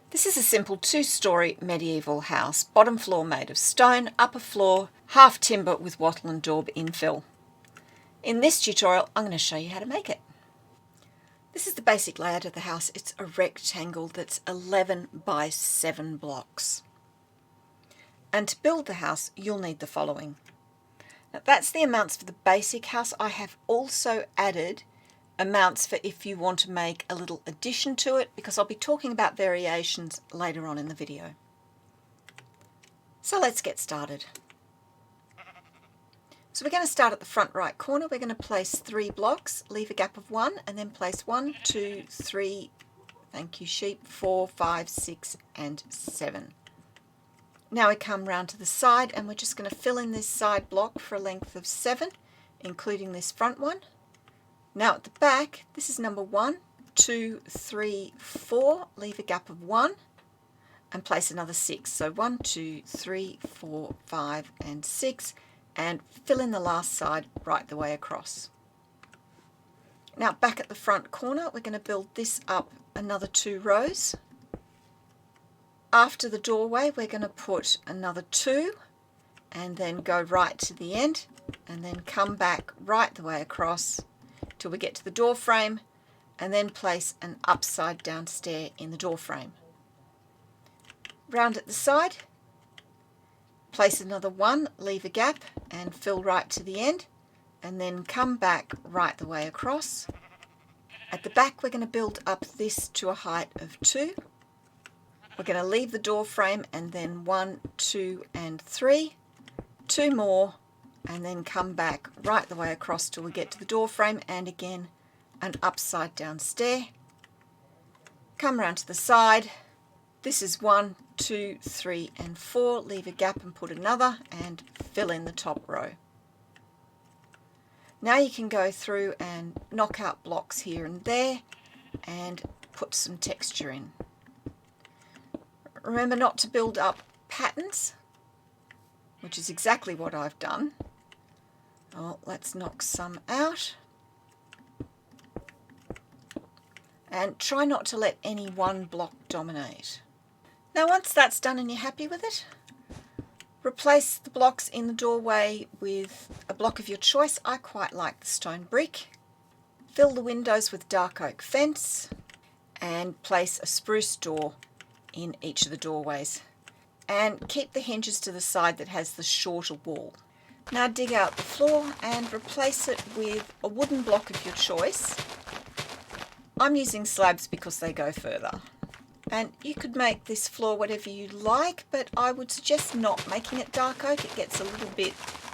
This is a simple two-storey medieval house, bottom floor made of stone, upper floor half timber with wattle and daub infill. In this tutorial I'm going to show you how to make it. This is the basic layout of the house. It's a rectangle that's 11 by 7 blocks. And to build the house you'll need the following. Now, that's the amounts for the basic house. I have also added amounts for if you want to make a little addition to it, because I'll be talking about variations later on in the video. So let's get started. So we're going to start at the front right corner. We're going to place 3 blocks, leave a gap of 1, and then place 1, 2, 3, thank you sheep, 4, 5, 6 and 7. Now we come round to the side and we're just going to fill in this side block for a length of 7, including this front one. Now at the back, this is number 1, 2, 3, 4, leave a gap of 1 and place another 6. So 1, 2, 3, 4, 5 and 6, and fill in the last side right the way across. Now back at the front corner, we're going to build this up another 2 rows. After the doorway, we're going to put another 2 and then go right to the end and then come back right the way across till we get to the door frame, and then place an upside down stair in the door frame. Round at the side, place another 1, leave a gap and fill right to the end, and then come back right the way across. At the back we're going to build up this to a height of 2. We're going to leave the door frame and then 1, 2 and 3, 2 more, and then come back right the way across till we get to the door frame, and again an upside down stair. Come round to the side. This is 1, 2, 3 and 4. Leave a gap and put another and fill in the top row. Now you can go through and knock out blocks here and there and put some texture in. Remember not to build up patterns, which is exactly what I've done. Oh, let's knock some out. And try not to let any one block dominate. Now once that's done and you're happy with it, replace the blocks in the doorway with a block of your choice. I quite like the stone brick. Fill the windows with dark oak fence and place a spruce door in each of the doorways. And keep the hinges to the side that has the shorter wall. Now dig out the floor and replace it with a wooden block of your choice. I'm using slabs because they go further. And you could make this floor whatever you like, but I would suggest not making it dark oak. It gets a little bit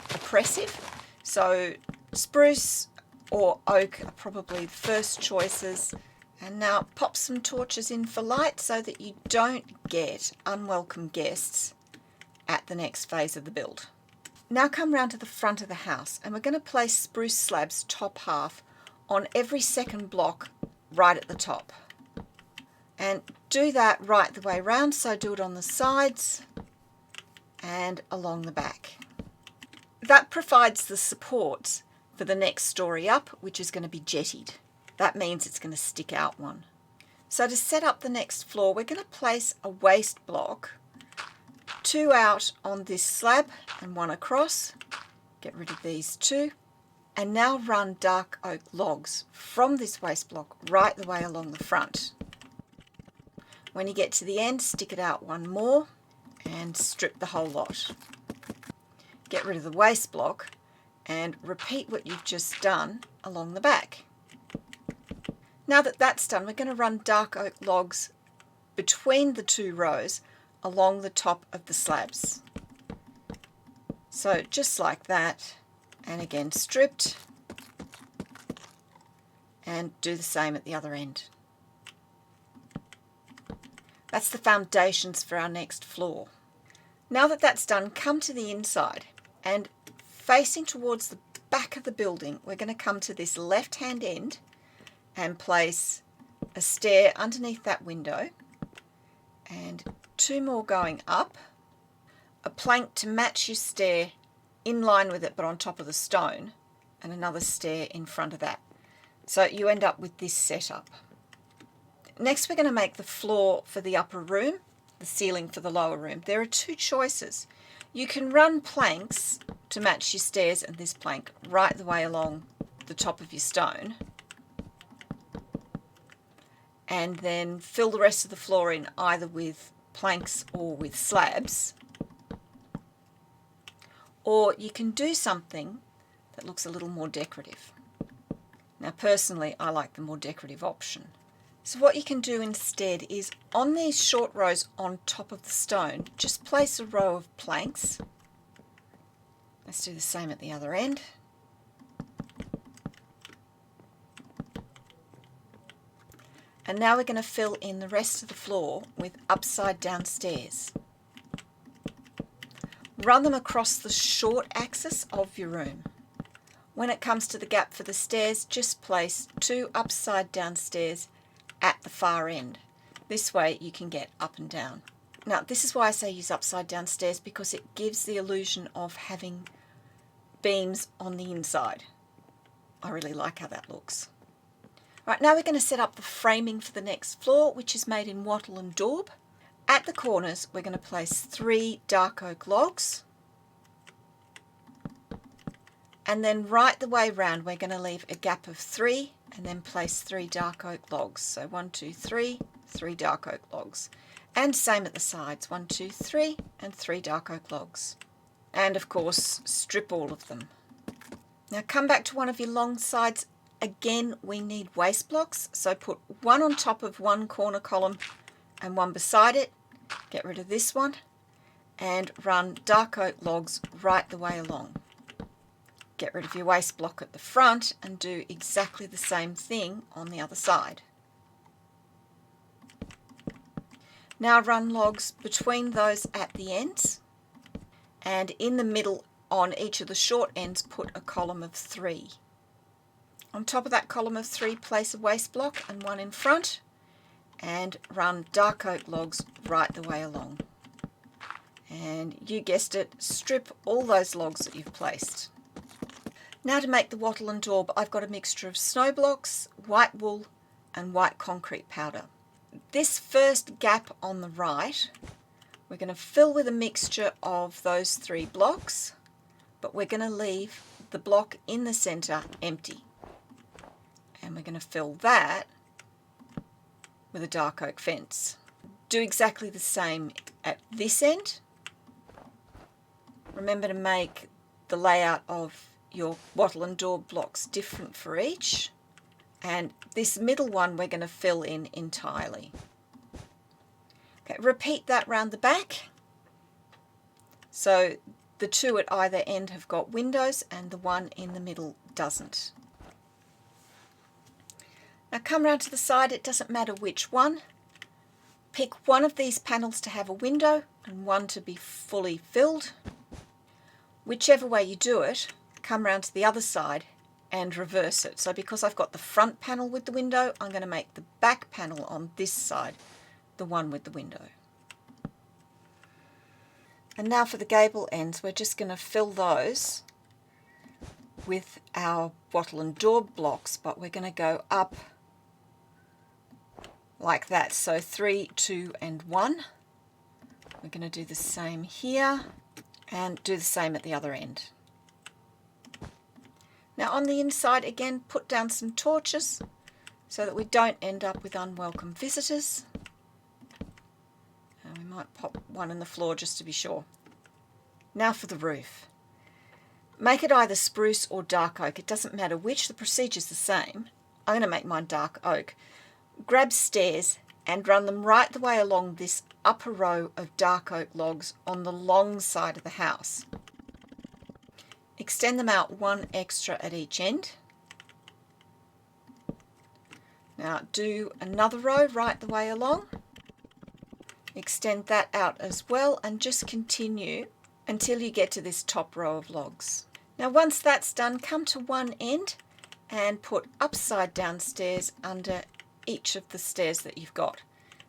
oppressive. So spruce or oak are probably the first choices. And now pop some torches in for light so that you don't get unwelcome guests at the next phase of the build. Now come round to the front of the house and we're going to place spruce slabs top half on every second block right at the top. And do that right the way round, so do it on the sides and along the back. That provides the supports for the next story up, which is going to be jettied. That means it's going to stick out one. So to set up the next floor, we're going to place a waste block, 2 out on this slab and 1 across. Get rid of these 2. And now run dark oak logs from this waste block right the way along the front. When you get to the end, stick it out 1 more and strip the whole lot. Get rid of the waste block and repeat what you've just done along the back. Now that that's done, we're going to run dark oak logs between the 2 rows along the top of the slabs. So just like that, and again stripped, and do the same at the other end. That's the foundations for our next floor. Now that that's done, come to the inside and facing towards the back of the building, we're going to come to this left hand end and place a stair underneath that window and 2 more going up, a plank to match your stair in line with it but on top of the stone, and another stair in front of that. So you end up with this setup. Next we're going to make the floor for the upper room, the ceiling for the lower room. There are two choices. You can run planks to match your stairs and this plank right the way along the top of your stone, and then fill the rest of the floor in either with planks or with slabs. Or you can do something that looks a little more decorative. Now personally I like the more decorative option. So what you can do instead is on these short rows on top of the stone, just place a row of planks. Let's do the same at the other end. And now we're going to fill in the rest of the floor with upside down stairs. Run them across the short axis of your room. When it comes to the gap for the stairs, just place 2 upside down stairs at the far end. This way you can get up and down. Now this is why I say use upside down stairs, because it gives the illusion of having beams on the inside. I really like how that looks. Right, now we're going to set up the framing for the next floor, which is made in wattle and daub. At the corners we're going to place 3 dark oak logs, and then right the way round we're going to leave a gap of 3 and then place 3 dark oak logs. So 1, 2, 3, 3 dark oak logs. And same at the sides, 1, 2, 3 and 3 dark oak logs. And of course strip all of them. Now come back to one of your long sides. Again we need waste blocks, so put one on top of one corner column and one beside it. Get rid of this one and run dark oak logs right the way along. Get rid of your waste block at the front and do exactly the same thing on the other side. Now run logs between those at the ends, and in the middle on each of the short ends put a column of 3. On top of that column of 3 place a waste block and one in front, and run dark oak logs right the way along. And you guessed it, strip all those logs that you've placed. Now to make the wattle and daub, I've got a mixture of snow blocks, white wool and white concrete powder. This first gap on the right we're going to fill with a mixture of those 3 blocks, but we're going to leave the block in the centre empty. And we're going to fill that with a dark oak fence. Do exactly the same at this end. Remember to make the layout of your wattle and daub blocks different for each, and this middle one we're going to fill in entirely. Okay, repeat that round the back. So the 2 at either end have got windows and the one in the middle doesn't. Now come round to the side, it doesn't matter which one. Pick one of these panels to have a window and one to be fully filled. Whichever way you do it, come round to the other side and reverse it. So because I've got the front panel with the window, I'm going to make the back panel on this side the one with the window. And now for the gable ends, we're just going to fill those with our wattle and daub blocks, but we're going to go up like that. So 3, 2 and 1. We're going to do the same here and do the same at the other end. Now on the inside again, put down some torches so that we don't end up with unwelcome visitors. And we might pop one in the floor just to be sure. Now for the roof. Make it either spruce or dark oak, it doesn't matter which, the procedure's the same. I'm going to make mine dark oak. Grab stairs and run them right the way along this upper row of dark oak logs on the long side of the house. Extend them out 1 extra at each end. Now do another row right the way along. Extend that out as well and just continue until you get to this top row of logs. Now once that's done, come to one end and put upside down stairs under each of the stairs that you've got.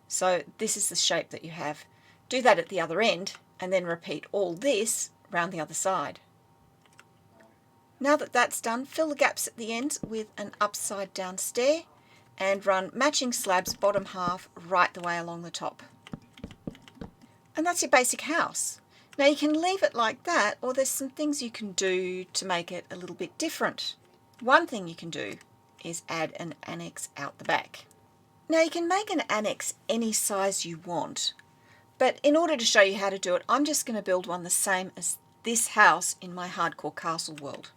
So this is the shape that you have. Do that at the other end and then repeat all this round the other side. Now that that's done, fill the gaps at the ends with an upside down stair. and run matching slabs bottom half right the way along the top. And that's your basic house. Now you can leave it like that, or there's some things you can do to make it a little bit different. One thing you can do is add an annex out the back. Now you can make an annex any size you want, but in order to show you how to do it, I'm just going to build one the same as this house in my hardcore castle world.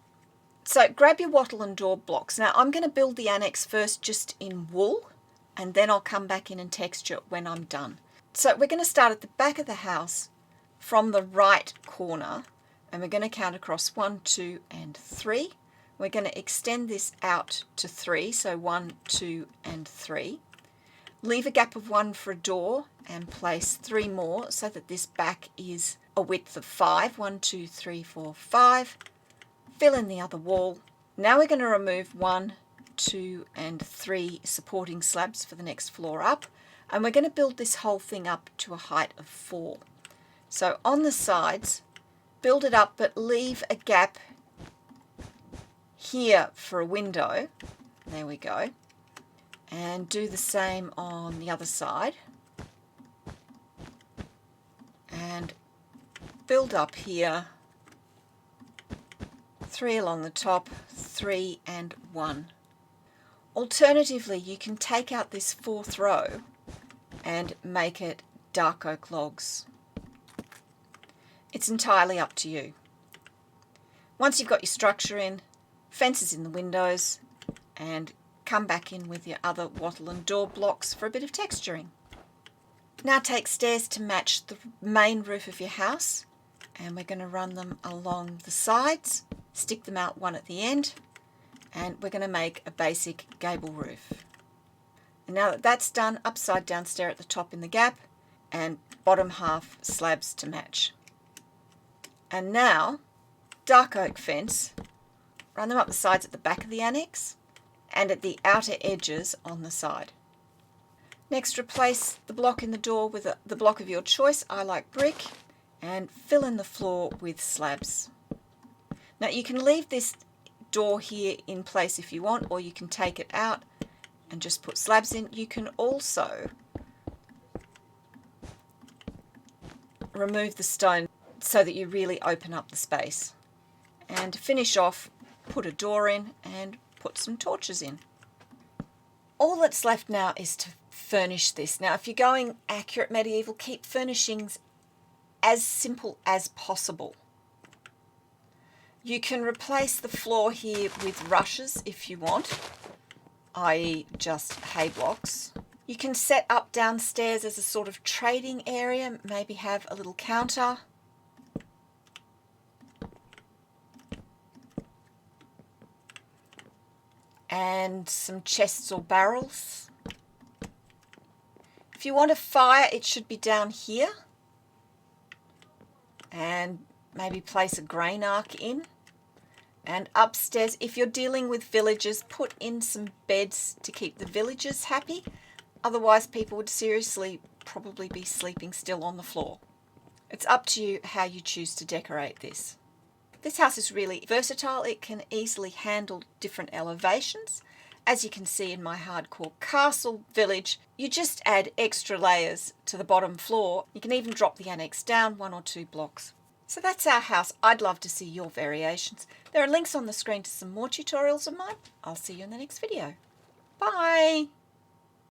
So grab your wattle and door blocks. Now I'm going to build the annex first just in wool, and then I'll come back in and texture when I'm done. So we're going to start at the back of the house from the right corner, and we're going to count across 1, 2, and 3. We're going to extend this out to 3, so 1, 2, and 3. Leave a gap of 1 for a door and place 3 more so that this back is a width of 5. 1, 2, 3, 4, 5. Fill in the other wall. Now we're going to remove 1, 2, and 3 supporting slabs for the next floor up, and we're going to build this whole thing up to a height of 4. So on the sides, build it up, but leave a gap here for a window. There we go. And do the same on the other side. And build up here. 3 along the top, 3 and 1. Alternatively, you can take out this 4th row and make it dark oak logs. It's entirely up to you. Once you've got your structure in, fences in the windows, and come back in with your other wattle and door blocks for a bit of texturing. Now take stairs to match the main roof of your house, and we're going to run them along the sides, stick them out one at the end, and we're going to make a basic gable roof. And now that that's done, upside down stair at the top in the gap, and bottom half slabs to match. And now, dark oak fence, run them up the sides at the back of the annex and at the outer edges on the side. Next, replace the block in the door with the block of your choice. I like brick, and fill in the floor with slabs. Now you can leave this door here in place if you want, or you can take it out and just put slabs in. You can also remove the stone so that you really open up the space. And to finish off, put a door in and put some torches in. All that's left now is to furnish this. Now if you're going accurate medieval, keep furnishings as simple as possible. You can replace the floor here with rushes if you want, i.e. just hay blocks. You can set up downstairs as a sort of trading area, maybe have a little counter. And some chests or barrels. If you want a fire, it should be down here. And maybe place a grain ark in. And upstairs, if you're dealing with villagers, put in some beds to keep the villagers happy. Otherwise, people would seriously probably be sleeping still on the floor. It's up to you how you choose to decorate this. This house is really versatile. It can easily handle different elevations. As you can see in my hardcore castle village, you just add extra layers to the bottom floor. You can even drop the annex down 1 or 2 blocks. So that's our house. I'd love to see your variations. There are links on the screen to some more tutorials of mine. I'll see you in the next video. Bye!